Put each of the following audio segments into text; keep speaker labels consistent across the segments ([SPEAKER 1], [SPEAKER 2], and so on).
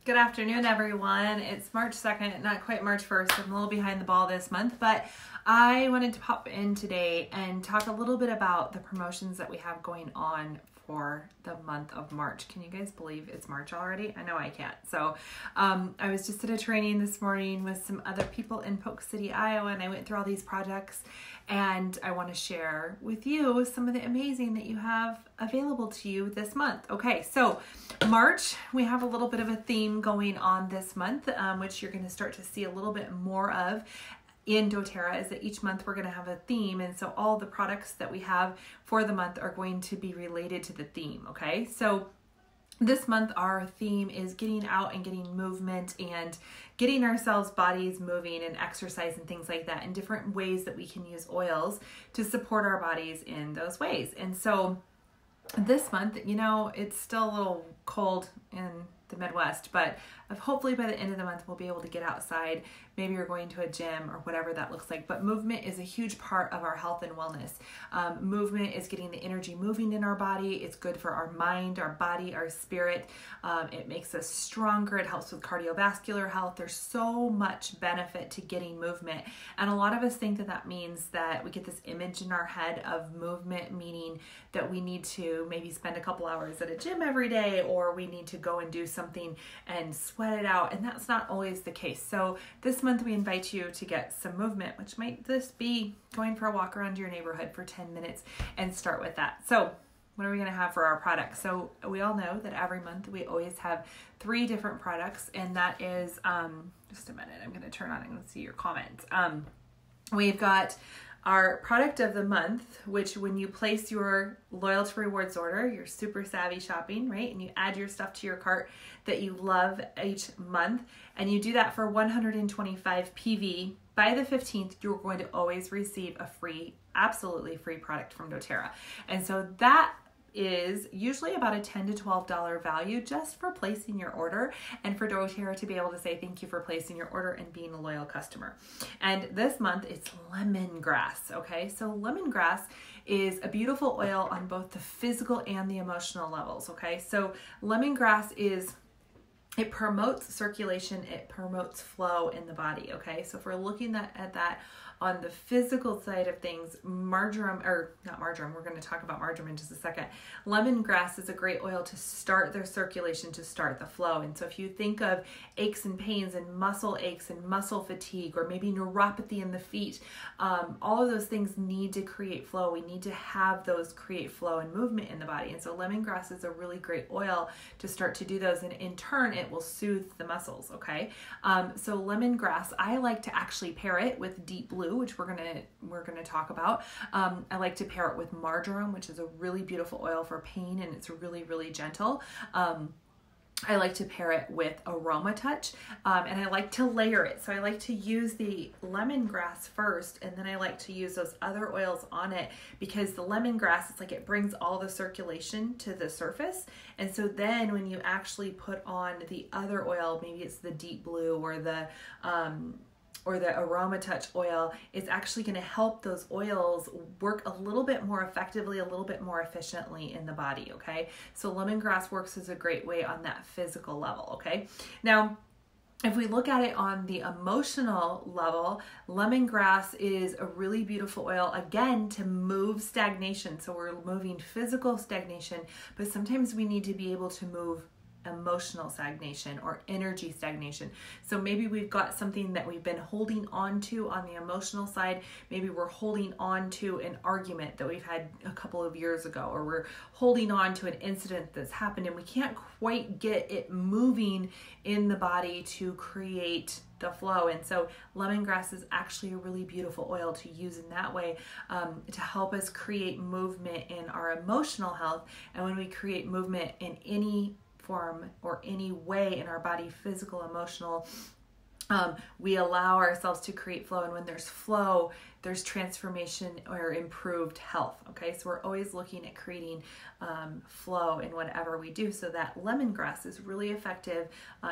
[SPEAKER 1] Good afternoon, everyone. It's March 2nd, not quite March 1st. I'm a little behind the ball this month, but I wanted to pop in today and talk a little bit about the promotions that we have going on for the month of March. Can you guys believe it's March already? I know I can't. So I was just at a training this morning with some other people in Polk City, Iowa, and I went through all these projects, and I want to share with you some of the amazing that you have available to you this month. Okay, so March, we have a little bit of a theme going on this month, which you're going to start to see a little bit more of in doTERRA, is that each month we're going to have a theme, and so all the products that we have for the month are going to be related to the theme. Okay, so this month our theme is getting out and getting movement and getting ourselves bodies moving and exercise and things like that, and different ways that we can use oils to support our bodies in those ways. And so this month, you know, it's still a little cold in the Midwest, but hopefully by the end of the month we'll be able to get outside. Maybe you're going to a gym or whatever that looks like, but movement is a huge part of our health and wellness. Movement is getting the energy moving in our body. It's good for our mind, our body, our spirit. It makes us stronger. It helps with cardiovascular health. There's so much benefit to getting movement, and a lot of us think that that means that we get this image in our head of movement meaning that we need to maybe spend a couple hours at a gym every day, or we need to go and do something and sweat it out, and that's not always the case. So this month we invite you to get some movement, which might just be going for a walk around your neighborhood for 10 minutes, and start with that. So what are we going to have for our products? So we all know that every month we always have 3 different products, and that is just a minute, I'm going to turn on and see your comments. We've got our product of the month, which when you place your loyalty rewards order, you're super savvy shopping, right? And you add your stuff to your cart that you love each month, and you do that for 125 PV. By the 15th, you're going to always receive a free, absolutely free product from doTERRA. And so that is usually about a $10 to $12 value just for placing your order, and for doTERRA to be able to say thank you for placing your order and being a loyal customer. And this month it's lemongrass. Okay, so lemongrass is a beautiful oil on both the physical and the emotional levels. Okay, so lemongrass it promotes circulation, it promotes flow in the body. Okay, so if we're looking at that on the physical side of things, marjoram, or not marjoram, we're going to talk about marjoram in just a second. Lemongrass is a great oil to start the circulation, to start the flow. And so if you think of aches and pains and muscle aches and muscle fatigue, or maybe neuropathy in the feet, all of those things need to create flow. We need to have those create flow and movement in the body. And so lemongrass is a really great oil to start to do those, and in turn it will soothe the muscles. Okay, so lemongrass, I like to actually pair it with deep blue, which we're gonna talk about. I like to pair it with marjoram, which is a really beautiful oil for pain, and it's really, really gentle. I like to pair it with Aroma Touch, and I like to layer it. So I like to use the lemongrass first, and then I like to use those other oils on it, because the lemongrass, it's like it brings all the circulation to the surface. And so then when you actually put on the other oil, maybe it's the deep blue or the Aroma Touch oil, is actually going to help those oils work a little bit more effectively, a little bit more efficiently in the body. Okay, so lemongrass works as a great way on that physical level. Okay, now if we look at it on the emotional level, lemongrass is a really beautiful oil, again, to move stagnation. So we're moving physical stagnation, but sometimes we need to be able to move emotional stagnation or energy stagnation. So maybe we've got something that we've been holding on to on the emotional side. Maybe we're holding on to an argument that we've had a couple of years ago, or we're holding on to an incident that's happened, and we can't quite get it moving in the body to create the flow. And so lemongrass is actually a really beautiful oil to use in that way, to help us create movement in our emotional health. And when we create movement in any form or any way in our body, physical, emotional, we allow ourselves to create flow. And when there's flow, there's transformation or improved health. Okay, so we're always looking at creating flow in whatever we do. So that lemongrass is really effective.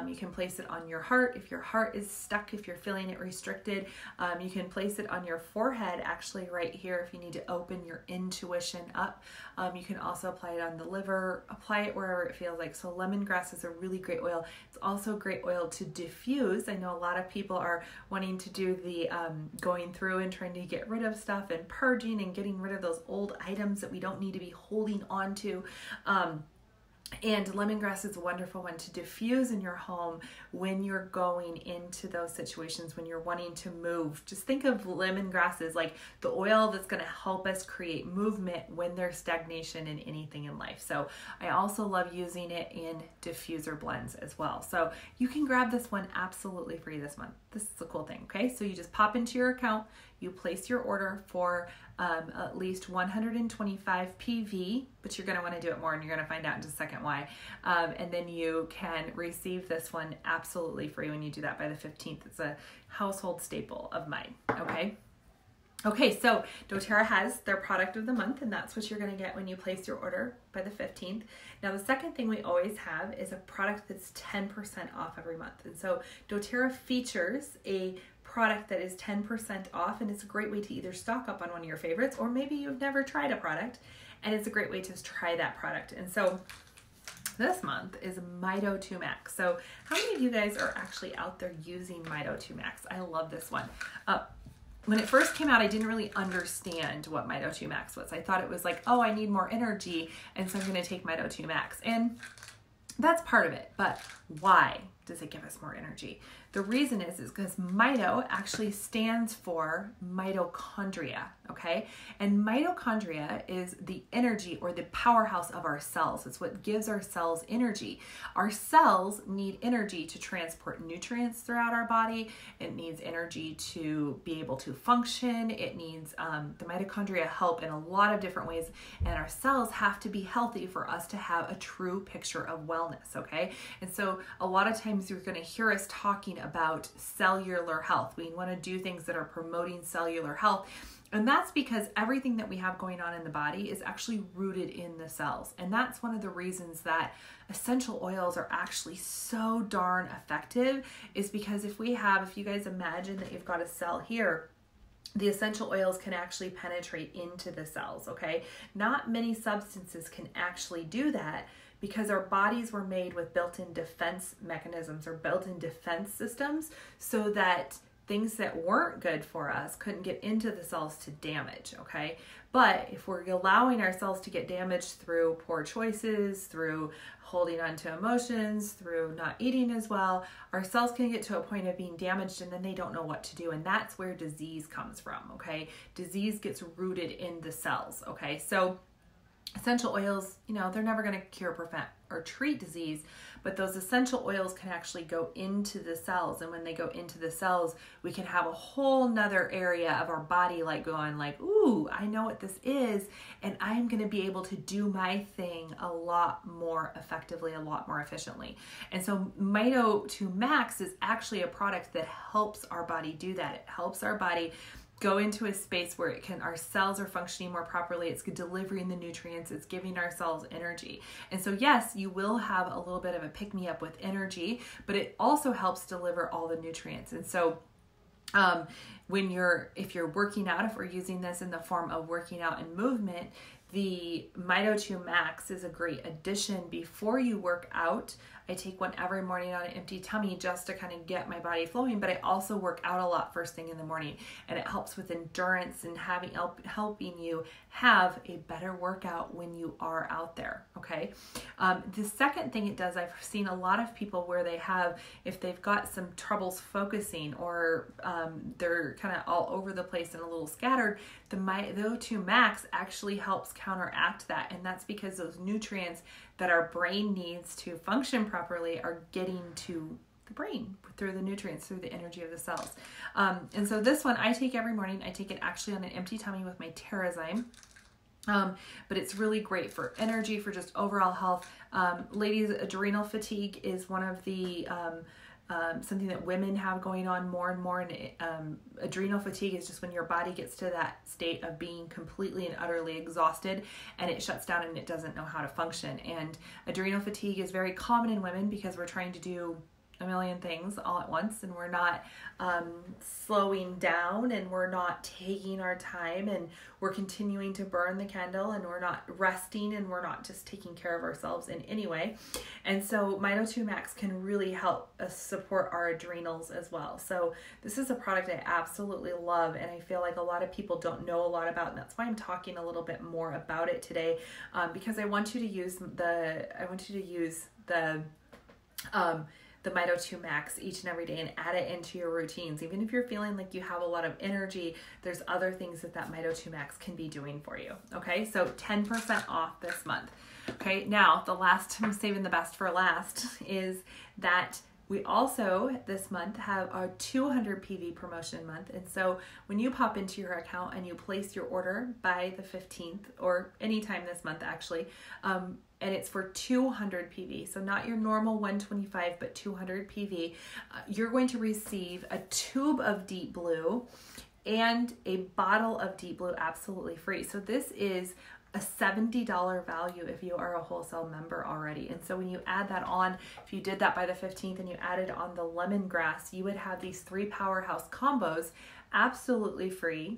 [SPEAKER 1] You can place it on your heart if your heart is stuck, if you're feeling it restricted. You can place it on your forehead, actually right here, if you need to open your intuition up. You can also apply it on the liver, apply it wherever it feels like. So lemongrass is a really great oil. It's also a great oil to diffuse. I know a lot of people are wanting to do the going through and trying to get rid of stuff and purging and getting rid of those old items that we don't need to be holding on to. And lemongrass is a wonderful one to diffuse in your home when you're going into those situations, when you're wanting to move. Just think of lemongrass as like the oil that's going to help us create movement when there's stagnation in anything in life. So I also love using it in diffuser blends as well. So you can grab this one absolutely free this month. This is a cool thing, okay? So you just pop into your account, you place your order for at least 125 PV, but you're going to want to do it more, and you're going to find out in just a second why. And then you can receive this one absolutely free when you do that by the 15th. It's a household staple of mine, okay? Okay, so doTERRA has their product of the month, and that's what you're going to get when you place your order by the 15th. Now, the second thing we always have is a product that's 10% off every month. And so doTERRA features a product that is 10% off, and it's a great way to either stock up on one of your favorites, or maybe you've never tried a product, and it's a great way to try that product. And so this month is Mito 2 Max. So how many of you guys are actually out there using Mito 2 Max? I love this one. When it first came out, I didn't really understand what Mito 2 Max was. I thought it was like, oh, I need more energy, and so I'm going to take Mito 2 Max. And that's part of it, but why does it give us more energy? The reason is because mito actually stands for mitochondria, okay? And mitochondria is the energy or the powerhouse of our cells. It's what gives our cells energy. Our cells need energy to transport nutrients throughout our body. It needs energy to be able to function. It needs, the mitochondria help in a lot of different ways, and our cells have to be healthy for us to have a true picture of wellness, okay? And so a lot of times you're going to hear us talking about cellular health. We want to do things that are promoting cellular health. And that's because everything that we have going on in the body is actually rooted in the cells. And that's one of the reasons that essential oils are actually so darn effective, is because if you guys imagine that you've got a cell here, the essential oils can actually penetrate into the cells, okay? Not many substances can actually do that, because our bodies were made with built-in defense mechanisms or built-in defense systems, so that things that weren't good for us couldn't get into the cells to damage, okay? But if we're allowing our cells to get damaged through poor choices, through holding on to emotions, through not eating as well, our cells can get to a point of being damaged, and then they don't know what to do. And that's where disease comes from, okay? Disease gets rooted in the cells, okay? So essential oils, they're never going to cure, prevent, or treat disease, but those essential oils can actually go into the cells. And when they go into the cells, we can have a whole nother area of our body going like, ooh, I know what this is, and I'm going to be able to do my thing a lot more effectively, a lot more efficiently. And so Mito 2 Max is actually a product that helps our body do that. It helps our body go into a space where our cells are functioning more properly. It's delivering the nutrients. It's giving our cells energy. And so yes, you will have a little bit of a pick-me-up with energy, but it also helps deliver all the nutrients. And so if you're working out, if we're using this in the form of working out and movement, the Mito 2 Max is a great addition before you work out. I take one every morning on an empty tummy just to kind of get my body flowing, but I also work out a lot first thing in the morning, and it helps with endurance and helping you have a better workout when you are out there, okay? The second thing it does, I've seen a lot of people where if they've got some troubles focusing, or they're kind of all over the place and a little scattered, the Mito 2 Max actually helps counteract that, and that's because those nutrients that our brain needs to function properly are getting to the brain through the nutrients, through the energy of the cells. And so this one I take every morning. I take it actually on an empty tummy with my TerraZyme. But it's really great for energy, for just overall health. Ladies, adrenal fatigue is one of the something that women have going on more and more. And adrenal fatigue is just when your body gets to that state of being completely and utterly exhausted, and it shuts down and it doesn't know how to function. And adrenal fatigue is very common in women because we're trying to do a million things all at once, and we're not slowing down, and we're not taking our time, and we're continuing to burn the candle, and we're not resting, and we're not just taking care of ourselves in any way. And so Mito2 Max can really help us support our adrenals as well. So this is a product I absolutely love, and I feel like a lot of people don't know a lot about, and that's why I'm talking a little bit more about it today, because I want you to use the Mito2 Max each and every day and add it into your routines. Even if you're feeling like you have a lot of energy, there's other things that Mito2 Max can be doing for you. Okay, so 10% off this month. Okay, now the last, I'm saving the best for last, is that we also this month have our 200 PV promotion month. And so when you pop into your account and you place your order by the 15th, or anytime this month actually, and it's for 200 PV, so not your normal 125, but 200 PV, you're going to receive a tube of Deep Blue and a bottle of Deep Blue absolutely free. So this is a $70 value if you are a wholesale member already. And so when you add that on, if you did that by the 15th and you added on the lemongrass, you would have these 3 powerhouse combos absolutely free,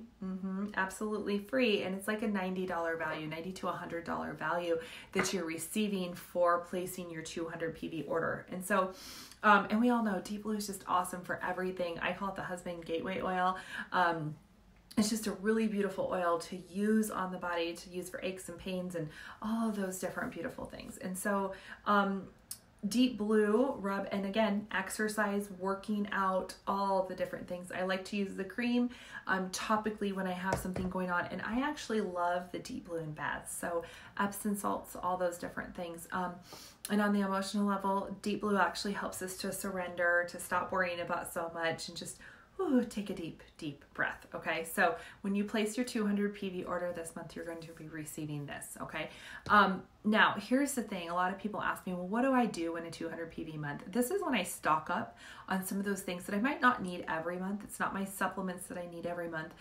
[SPEAKER 1] absolutely free. And it's like a $90 value, $90 to $100 value that you're receiving for placing your 200 PV order. And so, and we all know Deep Blue is just awesome for everything. I call it the husband gateway oil. It's just a really beautiful oil to use on the body, to use for aches and pains and all of those different beautiful things. And so, Deep Blue rub, and again, exercise, working out, all the different things. I like to use the cream topically when I have something going on, and I actually love the Deep Blue in baths. So Epsom salts, all those different things. And on the emotional level, Deep Blue actually helps us to surrender, to stop worrying about so much, and just take a deep, deep breath. Okay, so when you place your 200 PV order this month, you're going to be receiving this. Okay, now here's the thing. A lot of people ask me, well, what do I do in a 200 PV month? This is when I stock up on some of those things that I might not need every month. It's not my supplements that I need every month,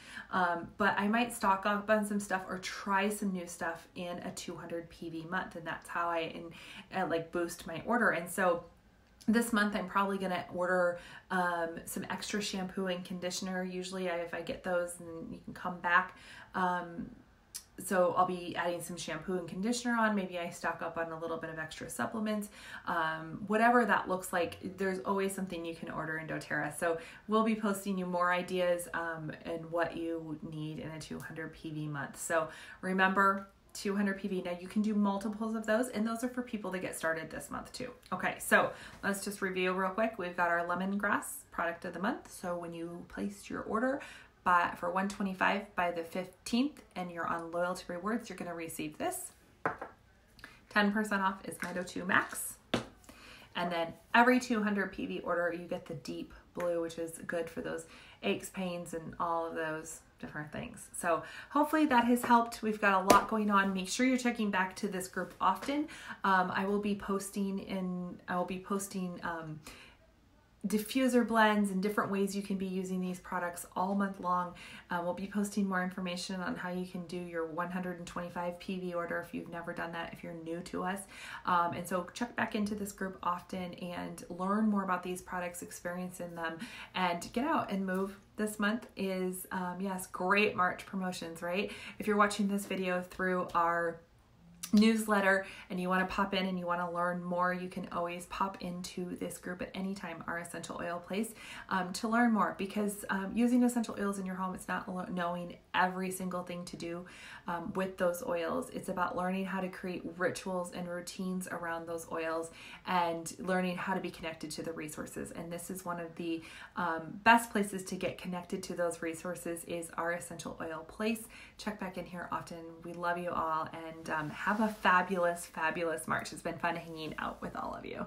[SPEAKER 1] but I might stock up on some stuff or try some new stuff in a 200 PV month, and that's how I like boost my order. And so this month, I'm probably going to order some extra shampoo and conditioner. Usually if I get those, and you can come back. So I'll be adding some shampoo and conditioner on. Maybe I stock up on a little bit of extra supplements. Whatever that looks like, there's always something you can order in doTERRA. So we'll be posting you more ideas and what you need in a 200 PV month. So remember, 200 PV. Now you can do multiples of those, and those are for people that get started this month too. Okay, so let's just review real quick. We've got our lemongrass product of the month. So when you place your order for 125 by the 15th and you're on loyalty rewards, you're going to receive this. 10% off is Mito2 Max. And then every 200 PV order, you get the Deep Blue, which is good for those aches, pains, and all of those different things. So hopefully that has helped. We've got a lot going on. Make sure you're checking back to this group often. I will be posting diffuser blends and different ways you can be using these products all month long. We'll be posting more information on how you can do your 125 PV order if you've never done that, if you're new to us. And so check back into this group often and learn more about these products, experience in them, and get out and move. This month is, yes, great March promotions, right? If you're watching this video through our newsletter and you want to pop in and you want to learn more, you can always pop into this group at any time, our essential oil place, to learn more, because using essential oils in your home, it's not knowing every single thing to do with those oils. It's about learning how to create rituals and routines around those oils and learning how to be connected to the resources. And this is one of the best places to get connected to those resources is our essential oil place. Check back in here often. We love you all, and have a fabulous, fabulous March. It's been fun hanging out with all of you.